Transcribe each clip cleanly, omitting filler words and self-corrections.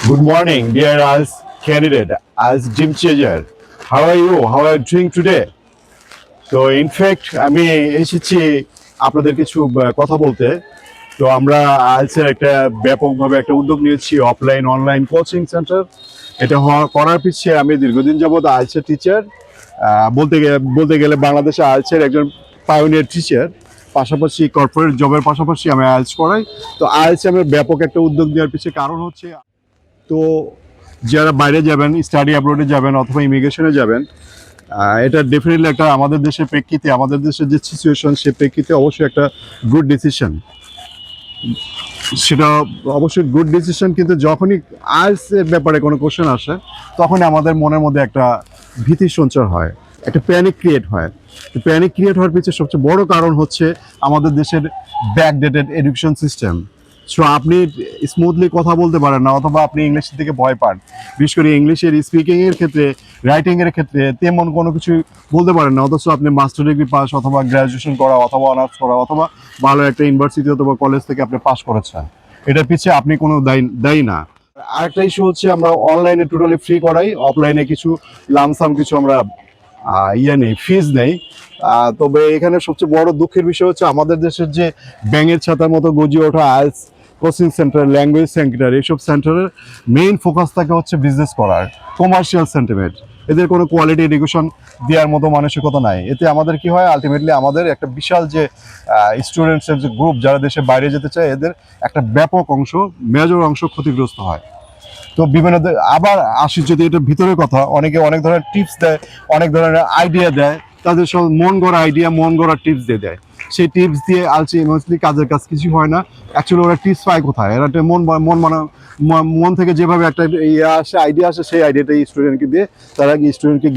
Good morning, dear as candidate, as Jim Changer. How are you? How are you doing today? তো in fact আমি এসেছি আপনাদের কিছু কথা বলতে। তো আমরা আইএলটিএস একটা ব্যাপকভাবে একটা উদ্যোগ নিয়েছি, অফলাইন অনলাইন কোচিং সেন্টার। এটা করার পিছিয়ে আমি দীর্ঘদিন যাবৎ আইএলটিএস টিচার, বলতে গেলে বাংলাদেশে আইএলটিএস একজন পায়োনিয়ার টিচার। পাশাপাশি কর্পোরেট জবের পাশাপাশি আমি আইএলটিএস করাই। তো আইএলটিএস আমি ব্যাপক একটা উদ্যোগ নেওয়ার পিছিয়ে কারণ হচ্ছে, তো যারা বাইরে যাবেন, স্টাডি অ্যাব্রোডে যাবেন অথবা ইমিগ্রেশনে যাবেন, এটা ডেফিনেটলি একটা আমাদের দেশের প্রেক্ষিতে, আমাদের দেশের যে সিচুয়েশন সে প্রেক্ষিতে অবশ্যই একটা গুড ডিসিশন। সেটা অবশ্যই গুড ডিসিশন, কিন্তু যখনই আইএলটিএস এর ব্যাপারে কোনো কোশ্চেন আসে তখনই আমাদের মনের মধ্যে একটা ভীতি সঞ্চার হয়, একটা প্যানিক ক্রিয়েট হয়। প্যানিক ক্রিয়েট হওয়ার পিছনে সবচেয়ে বড় কারণ হচ্ছে আমাদের দেশের ব্যাকডেটেড এডুকেশন সিস্টেম। সো আপনি স্মুথলি কথা বলতে পারেন না, অথবা আপনি ইংলিশের দিকে ভয় পান। বিশেষ করে ইংলিশের স্পিকিংয়ের ক্ষেত্রে, রাইটিংয়ের ক্ষেত্রে তেমন কোনো কিছু বলতে পারেন না, অথচ আপনি মাস্টার ডিগ্রি পাস অথবা গ্র্যাজুয়েশন করা অথবা অনার্স করা অথবা ভালো একটা ইউনিভার্সিটি অথবা কলেজ থেকে আপনি পাস করেছেন। এটার পিছিয়ে আপনি কোনো দায়ী না। আরেকটা ইস্যু হচ্ছে আমরা অনলাইনে টোটালি ফ্রি করাই, অফলাইনে কিছু লামসাম কিছু আমরা নেই, ফিজ নেই। তবে এখানে সবচেয়ে বড় দুঃখের বিষয় হচ্ছে আমাদের দেশের যে ব্যাঙের ছাতার মতো গজিয়ে ওঠা IELTS coaching centre, language centre, এইসব সেন্টারের মেইন ফোকাস থাকে হচ্ছে বিজনেস করার, কমার্শিয়াল সেন্টিমেন্ট। এদের কোনো কোয়ালিটি এডুকেশন দেওয়ার মতো মানসিকতা নাই। এতে আমাদের কি হয়, আলটিমেটলি আমাদের একটা বিশাল যে স্টুডেন্টসের যে গ্রুপ যারা দেশে বাইরে যেতে চায়, এদের একটা ব্যাপক অংশ, মেজর অংশ ক্ষতিগ্রস্ত হয়। তো বিভিন্ন আবার আসি যদি এটা ভিতরের কথা, অনেকে অনেক ধরনের টিপস দেয়, অনেক ধরনের আইডিয়া দেয়, তাদের সব মন গড়া আইডিয়া, মন গড়া টিপস দিয়ে দেয়। সেই টিপস দিয়ে আলটিমেটলি কাজের কাজ কিছু হয় না। অ্যাকচুয়ালি ওরা টিপস পায় কোথায়? এরা একটা মন থেকে যেভাবে একটা আসে, আইডিয়া আসে, সেই আইডিয়াটা স্টুডেন্টকে দিয়ে তারা স্টুডেন্টকে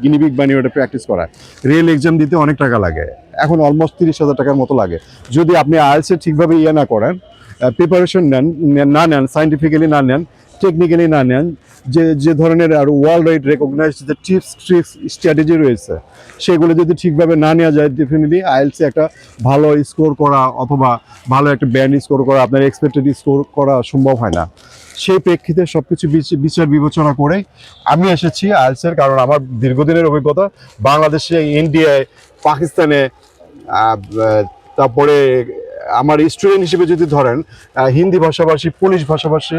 গিনিবিগ বানিয়ে ওটা প্র্যাকটিস করায়। রিয়েল এক্সাম দিতে অনেক টাকা লাগে, এখন অলমোস্ট 30,000 টাকার মতো লাগে। যদি আপনি আইএলটিএস ঠিকভাবে না করেন, প্রিপারেশন নেন, সায়েন্টিফিক্যালি না নেন, টেকনিক্যালি না নেন, যে ধরনের আর ওয়ার্ল্ড ওয়াইড রেকগনাইজড যে টিপস ট্রিক্স স্ট্র্যাটেজি রয়েছে সেগুলো যদি ঠিকভাবে না নেওয়া যায়, ডেফিনেটলি আইএলটিএস একটা ভালো স্কোর করা অথবা ভালো একটা ব্যান্ড স্কোর করা, আপনার এক্সপেক্টেড স্কোর করা সম্ভব হয় না। সেই প্রেক্ষিতে সবকিছু বিচার বিবেচনা করে আমি এসেছি আইএলটিএস, কারণ আমার দীর্ঘদিনের অভিজ্ঞতা বাংলাদেশে, ইন্ডিয়ায়, পাকিস্তানে, তারপরে আমার স্টুডেন্ট হিসেবে যদি ধরেন হিন্দি ভাষাভাষী, পুলিশ ভাষাভাষী,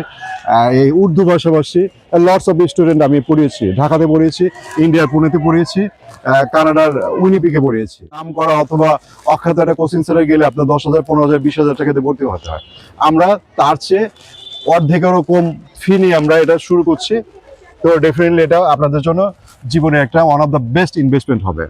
এই উর্দু ভাষাভাষী লটস অফ স্টুডেন্ট আমি পড়িয়েছি। ঢাকাতে পড়িয়েছি, ইন্ডিয়ার পুনেতে পড়িয়েছি, কানাডার উইনিপিকে পড়িয়েছি। নাম করা অথবা অখ্যাত একটা কোচিং সেন্টারে গেলে আপনার 10,000, 15,000, 20,000 টাকাতে ভর্তি হতে হয়। আমরা তার চেয়ে অর্ধেকেরও কম ফি নিয়ে আমরা এটা শুরু করছি। তো ডেফিনেটলি এটা আপনাদের জন্য জীবনে একটা one of the best investment হবে।